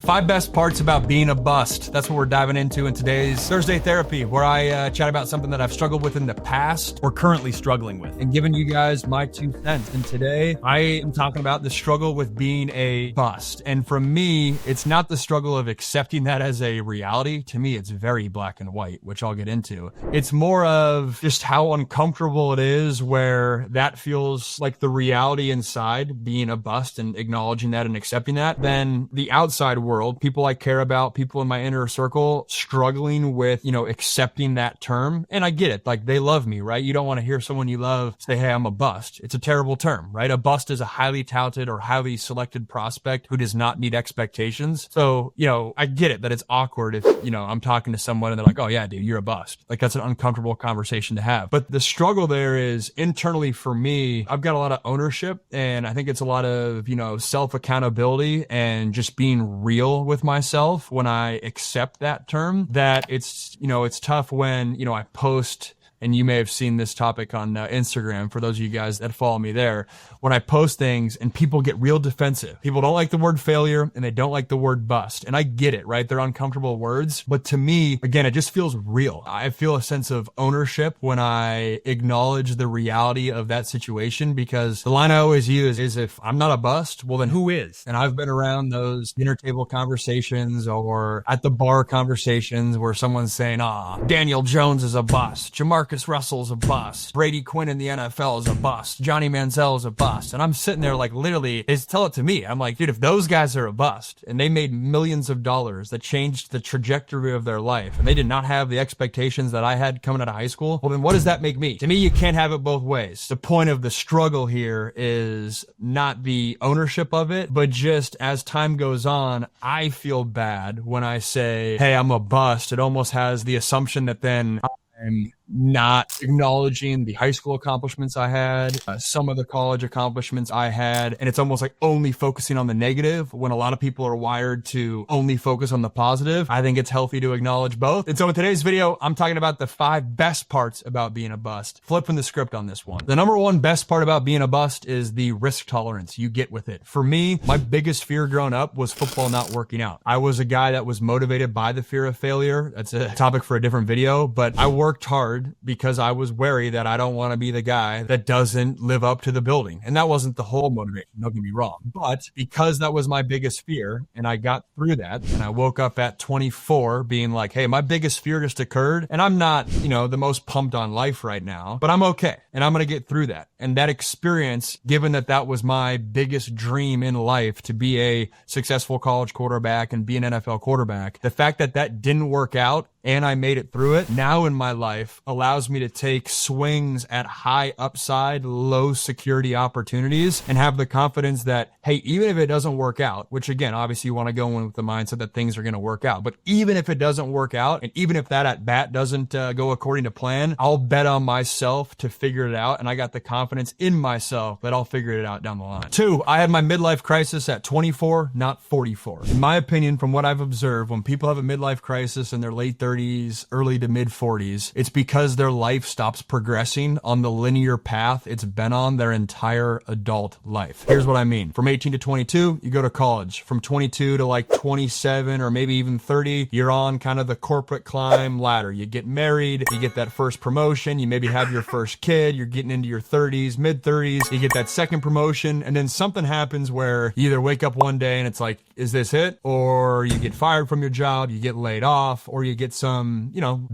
5 best parts about being a bust. That's what we're diving into in today's Thursday Therapy, where I chat about something that I've struggled with in the past or currently struggling with and giving you guys my 2 cents. And today I am talking about the struggle with being a bust. And for me, it's not the struggle of accepting that as a reality. To me, it's very black and white, which I'll get into. It's more of just how uncomfortable it is where that feels like the reality inside, being a bust and acknowledging that and accepting that, then the outside world, people I care about, people in my inner circle struggling with, accepting that term. And I get it. Like, they love me, right? You don't want to hear someone you love say, hey, I'm a bust. It's a terrible term, right? A bust is a highly touted or highly selected prospect who does not meet expectations. So, I get it that it's awkward if, I'm talking to someone and they're like, oh yeah, dude, you're a bust. Like, that's an uncomfortable conversation to have. But the struggle there is internally for me, I've got a lot of ownership, and I think it's a lot of, self-accountability and just being real with myself when I accept that term, that it's tough when, I post, and you may have seen this topic on Instagram for those of you guys that follow me there, when I post things and people get real defensive. People don't like the word failure and they don't like the word bust. And I get it, right? They're uncomfortable words. But to me, again, it just feels real. I feel a sense of ownership when I acknowledge the reality of that situation, because the line I always use is, if I'm not a bust, well, then who is? And I've been around those dinner table conversations or at the bar conversations where someone's saying, Daniel Jones is a bust. Jamarcus Russell's a bust. Brady Quinn in the NFL is a bust. Johnny Manziel is a bust. And I'm sitting there like, literally, they tell it to me. I'm like, dude, if those guys are a bust and they made millions of dollars that changed the trajectory of their life and they did not have the expectations that I had coming out of high school, well, then what does that make me? To me, you can't have it both ways. The point of the struggle here is not the ownership of it, but just as time goes on, I feel bad when I say, hey, I'm a bust. It almost has the assumption that then I'm not acknowledging the high school accomplishments I had, some of the college accomplishments I had. And it's almost like only focusing on the negative when a lot of people are wired to only focus on the positive. I think it's healthy to acknowledge both. And so in today's video, I'm talking about the 5 best parts about being a bust. Flipping the script on this one. The number 1 best part about being a bust is the risk tolerance you get with it. For me, my biggest fear growing up was football not working out. I was a guy that was motivated by the fear of failure. That's a topic for a different video, but I worked hard because I was wary that I don't want to be the guy that doesn't live up to the building. And that wasn't the whole motivation, don't get me wrong. But because that was my biggest fear and I got through that, and I woke up at 24 being like, hey, my biggest fear just occurred, and I'm not, the most pumped on life right now, but I'm okay. And I'm going to get through that. And that experience, given that that was my biggest dream in life, to be a successful college quarterback and be an NFL quarterback, the fact that that didn't work out and I made it through it, now in my life allows me to take swings at high upside, low security opportunities and have the confidence that, hey, even if it doesn't work out, which again, obviously you want to go in with the mindset that things are going to work out, but even if it doesn't work out, and even if that at bat doesn't go according to plan, I'll bet on myself to figure it out. And I got the confidence in myself that I'll figure it out down the line. 2, I had my midlife crisis at 24, not 44. In my opinion, from what I've observed, when people have a midlife crisis in their late 30s, early to mid 40s, it's because their life stops progressing on the linear path it's been on their entire adult life. Here's what I mean. From 18 to 22, you go to college. From 22 to like 27 or maybe even 30, you're on kind of the corporate climb ladder. You get married, you get that first promotion, you maybe have your first kid, you're getting into your 30s, mid 30s, you get that second promotion, and then something happens where you either wake up one day and it's like, is this it? Or you get fired from your job, you get laid off, or you get some,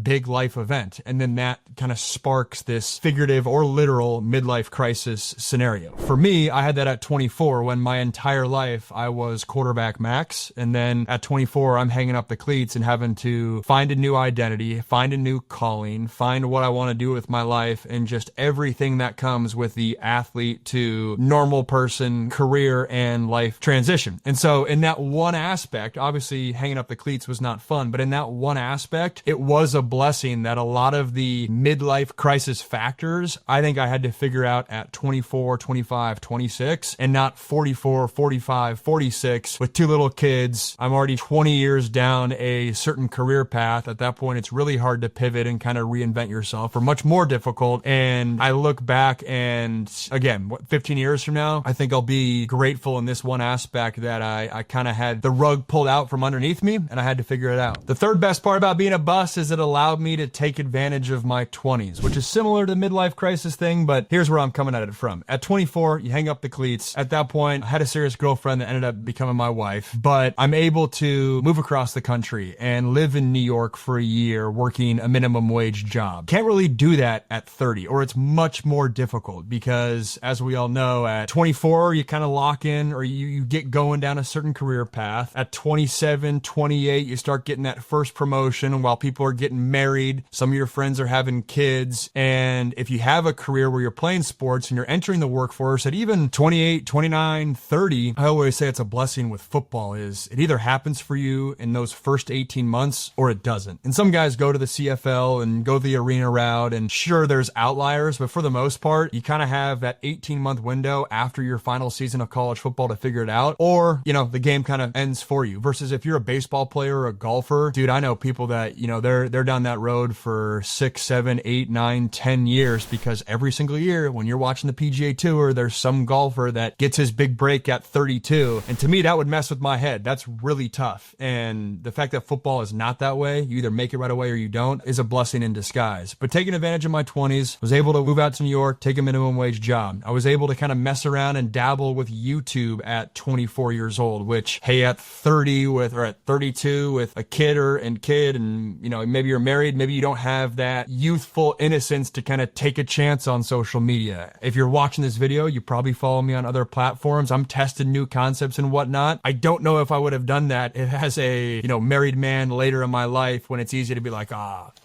big life event. And then that kind of sparks this figurative or literal midlife crisis scenario. For me, I had that at 24 when my entire life I was quarterback max. And then at 24, I'm hanging up the cleats and having to find a new identity, find a new calling, find what I want to do with my life, and just everything that comes with the athlete to normal person, career, and life transition. And so in that one aspect, obviously hanging up the cleats was not fun, but in that one aspect, aspect, it was a blessing that a lot of the midlife crisis factors, I think I had to figure out at 24, 25, 26, and not 44, 45, 46 with two little kids. I'm already 20 years down a certain career path. At that point, it's really hard to pivot and kind of reinvent yourself, or much more difficult. And I look back and again, 15 years from now, I think I'll be grateful in this one aspect that I kind of had the rug pulled out from underneath me and I had to figure it out. The third best part about being a bust is it allowed me to take advantage of my 20s, which is similar to the midlife crisis thing, but here's where I'm coming at it from. At 24, you hang up the cleats. At that point, I had a serious girlfriend that ended up becoming my wife, but I'm able to move across the country and live in New York for a year working a minimum wage job. Can't really do that at 30, or it's much more difficult because, as we all know, at 24, you kind of lock in, or you get going down a certain career path. At 27, 28, you start getting that first promotion, and while people are getting married, some of your friends are having kids, and if you have a career where you're playing sports and you're entering the workforce at even 28, 29, 30, I always say it's a blessing with football is it either happens for you in those first 18 months or it doesn't. And some guys go to the CFL and go the arena route, and sure, there's outliers, but for the most part, you kind of have that 18-month window after your final season of college football to figure it out, or, the game kind of ends for you. Versus if you're a baseball player or a golfer, dude, I know people that, they're down that road for 6, 7, 8, 9, 10 years because every single year when you're watching the PGA Tour, there's some golfer that gets his big break at 32. And to me, that would mess with my head. That's really tough. And the fact that football is not that way, you either make it right away or you don't, is a blessing in disguise. But taking advantage of my 20s, was able to move out to New York, take a minimum wage job. I was able to kind of mess around and dabble with YouTube at 24 years old, which, hey, at 30 or at 32 with a kid and maybe you're married, maybe you don't have that youthful innocence to kind of take a chance on social media. If you're watching this video, you probably follow me on other platforms. I'm testing new concepts and whatnot. I don't know if I would have done that as a, married man later in my life when it's easy to be like,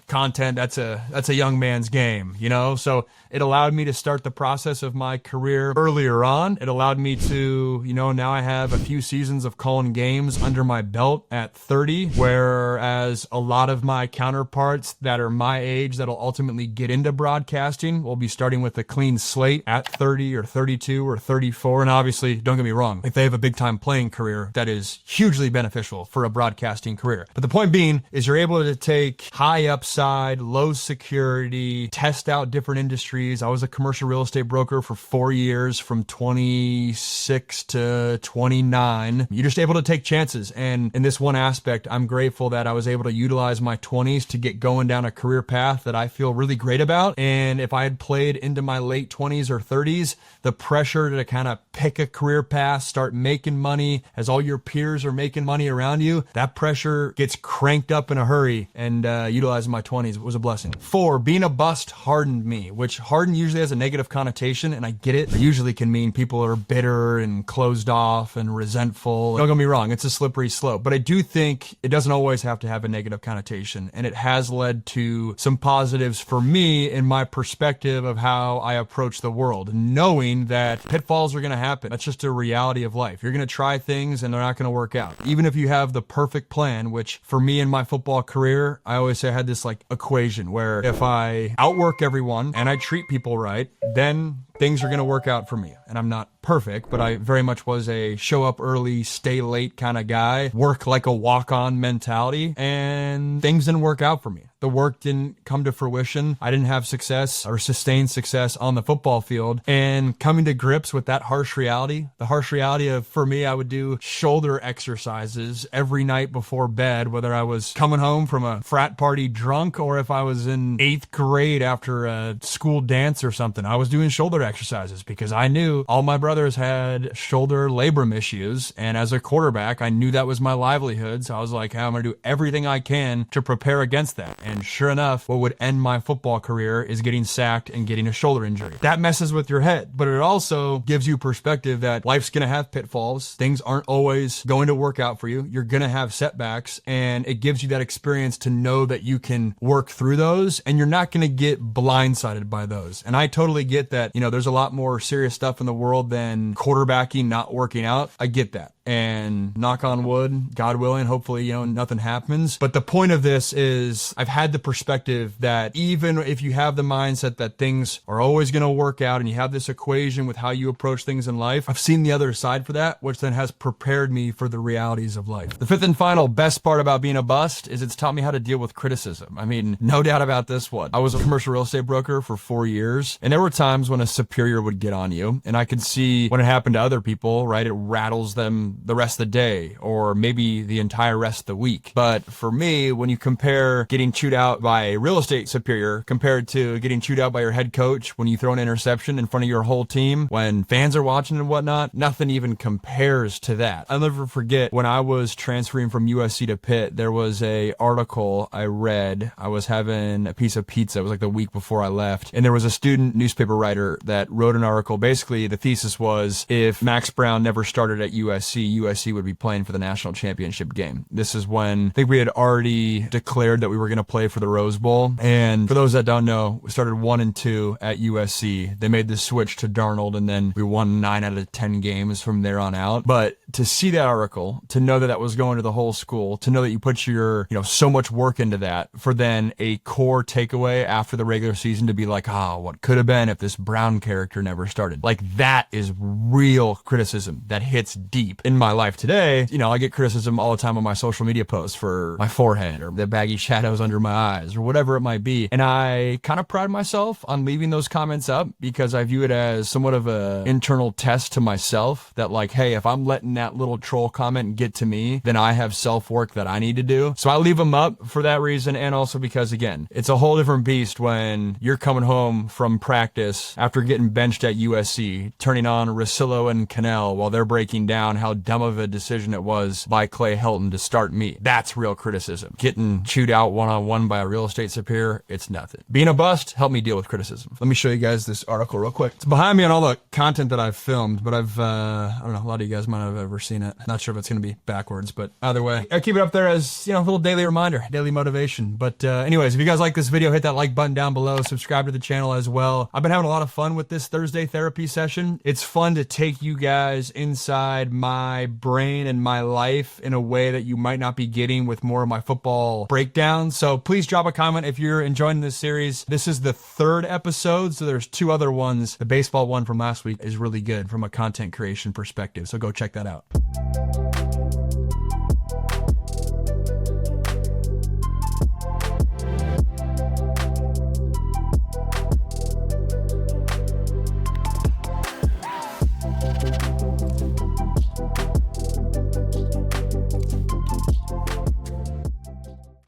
content, that's a young man's game, So it allowed me to start the process of my career earlier on. It allowed me to, now I have a few seasons of calling games under my belt at 30, whereas a lot of my counterparts that are my age that'll ultimately get into broadcasting will be starting with a clean slate at 30 or 32 or 34. And obviously, don't get me wrong, if they have a big time playing career, that is hugely beneficial for a broadcasting career. But the point being is you're able to take high upside, low security, test out different industries. I was a commercial real estate broker for 4 years from 26 to 29. You're just able to take chances. And in this one aspect, I'm grateful that I was able to utilize my 20s to get going down a career path that I feel really great about. And if I had played into my late 20s or 30s, the pressure to kind of pick a career path, start making money as all your peers are making money around you, that pressure gets cranked up in a hurry. And utilizing my 20s was a blessing. 4, being a bust hardened me, which harden usually has a negative connotation, and I get it. It usually can mean people are bitter and closed off and resentful. Don't get me wrong, it's a slippery slope, but I do think it doesn't always have to have a negative connotation, and it has led to some positives for me in my perspective of how I approach the world, knowing that pitfalls are going to happen. That's just a reality of life. You're going to try things and they're not going to work out. Even if you have the perfect plan, which for me in my football career, I always say I had this equation where if I outwork everyone and I treat people right, then things are going to work out for me. And I'm not perfect, but I very much was a show up early, stay late kind of guy, work like a walk-on mentality, and things didn't work out for me. The work didn't come to fruition. I didn't have success or sustained success on the football field. And coming to grips with that harsh reality, the harsh reality of, for me, I would do shoulder exercises every night before bed, whether I was coming home from a frat party drunk or if I was in 8th grade after a school dance or something. I was doing shoulder exercises because I knew all my brothers had shoulder labrum issues. And as a quarterback, I knew that was my livelihood. So I was like, hey, I'm going to do everything I can to prepare against that. And sure enough, what would end my football career is getting sacked and getting a shoulder injury. That messes with your head, but it also gives you perspective that life's going to have pitfalls. Things aren't always going to work out for you. You're going to have setbacks, and it gives you that experience to know that you can work through those and you're not going to get blindsided by those. And I totally get that, there's a lot more serious stuff in the world than quarterbacking not working out. I get that. and knock on wood, God willing, hopefully, nothing happens. But the point of this is I've had the perspective that even if you have the mindset that things are always going to work out and you have this equation with how you approach things in life, I've seen the other side for that, which then has prepared me for the realities of life. The fifth and final best part about being a bust is it's taught me how to deal with criticism. I mean, no doubt about this one. I was a commercial real estate broker for 4 years, and there were times when a superior would get on you, and I could see when it happened to other people, right? It rattles them the rest of the day or maybe the entire rest of the week. But for me, when you compare getting chewed out by a real estate superior compared to getting chewed out by your head coach when you throw an interception in front of your whole team, when fans are watching and whatnot, nothing even compares to that. I'll never forget when I was transferring from USC to Pitt, there was a article I read. I was having a piece of pizza. It was like the week before I left. And there was a student newspaper writer that wrote an article. Basically, the thesis was if Max Brown never started at USC would be playing for the national championship game. This is when I think we had already declared that we were going to play for the Rose Bowl. And for those that don't know, we started 1-2 at USC. They made the switch to Darnold, and then we won 9 out of 10 games from there on out. But to see that article, to know that that was going to the whole school, to know that you put your, so much work into that, for then a core takeaway after the regular season to be like, what could have been if this Brown character never started. Like, that is real criticism that hits deep. In my life today, I get criticism all the time on my social media posts for my forehead or the baggy shadows under my eyes or whatever it might be. And I kind of pride myself on leaving those comments up because I view it as somewhat of an internal test to myself that, like, hey, if I'm letting that little troll comment get to me, then I have self-work that I need to do. So I leave them up for that reason, and also because, again, it's a whole different beast when you're coming home from practice after getting benched at USC, turning on Russillo and Cannell while they're breaking down how dumb of a decision it was by Clay Helton to start me. That's real criticism. Getting chewed out one-on-one by a real estate superior, it's nothing. Being a bust helped me deal with criticism. Let me show you guys this article real quick. It's behind me on all the content that I've filmed, but I don't know, a lot of you guys might have ever seen it. Not sure if it's going to be backwards, but either way, I keep it up there as, a little daily reminder, daily motivation. But anyways, if you guys like this video, hit that like button down below, subscribe to the channel as well. I've been having a lot of fun with this Thursday therapy session. It's fun to take you guys inside my brain and my life in a way that you might not be getting with more of my football breakdowns. So please drop a comment if you're enjoying this series. This is the 3rd episode, so there's 2 other ones. The baseball one from last week is really good from a content creation perspective, so go check that out.